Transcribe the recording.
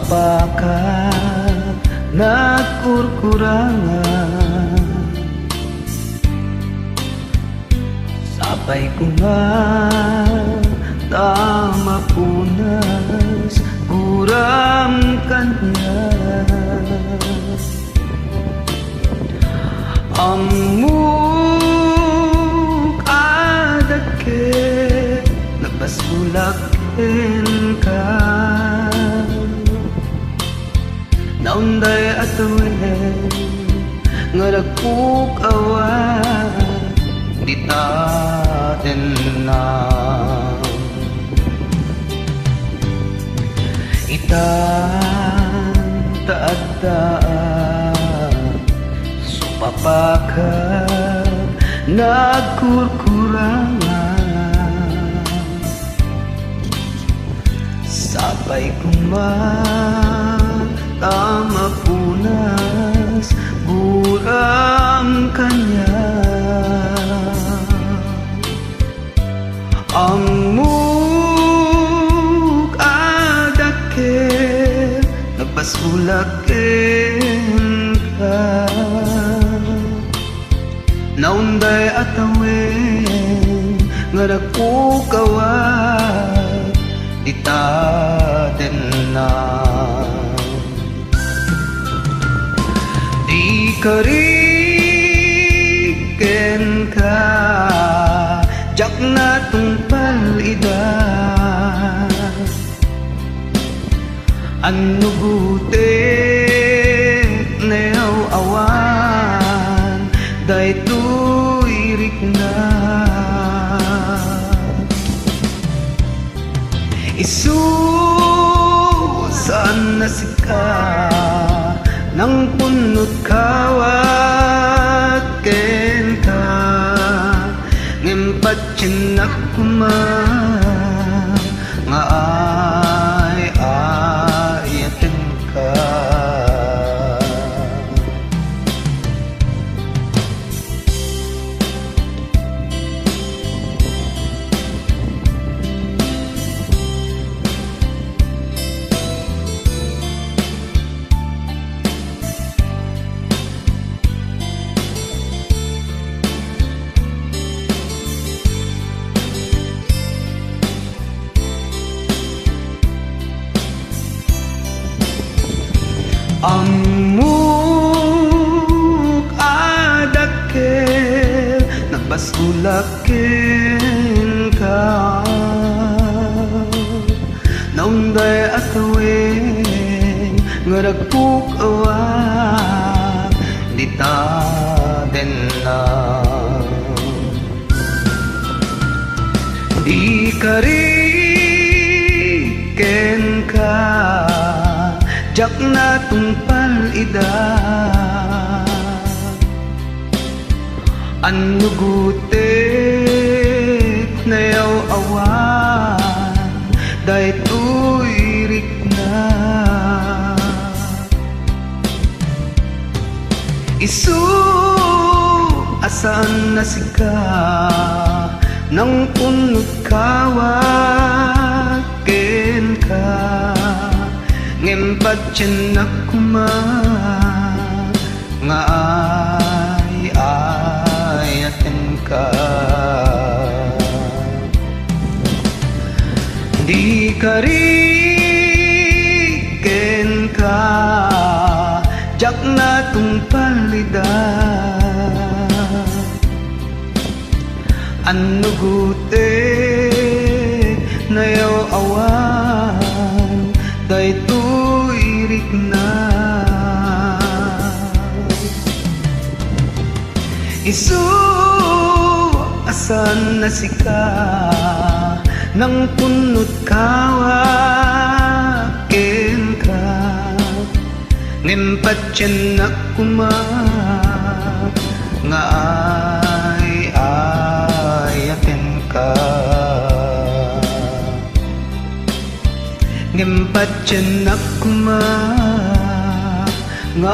Supapakat nagkurkurangan, sabay ko nga tama punas kurang kanya. Amuk adake nagpasulakin ka, naunday atawin nga nagpukawan di taten na. Itan taadaan supapakat nagkurkurangan, sabay tama punas buram kanya. Amuk adake nagpasulakin ka, naunday atawin nga nagpukawan di taten na. Di kariken ka jak na tungpal ida, ano butik neaw awan daytoy irik na. Isusan na sika nang punot kawat ken ka, ngimpat chinak kuma nga ayatin ka. Amuk adake nagpasulakin ka, naunday atawin nga nagpukawan di taten na. Di kariken ka jak na tungpal ida, ano gutik nayaw awan daytoy irik na. Isu asan na sika nang punot kawakin ka, ngimpat chinak kuma nga ayatin ka. Di kariken ka jak na tungpal ida, ano gutik nayaw awan daytoy irik na. Isu asan na sika nang punot kawakin ka, ngimpat chinak kuma nga ayatin ka. Ngimpat chinak kuma nga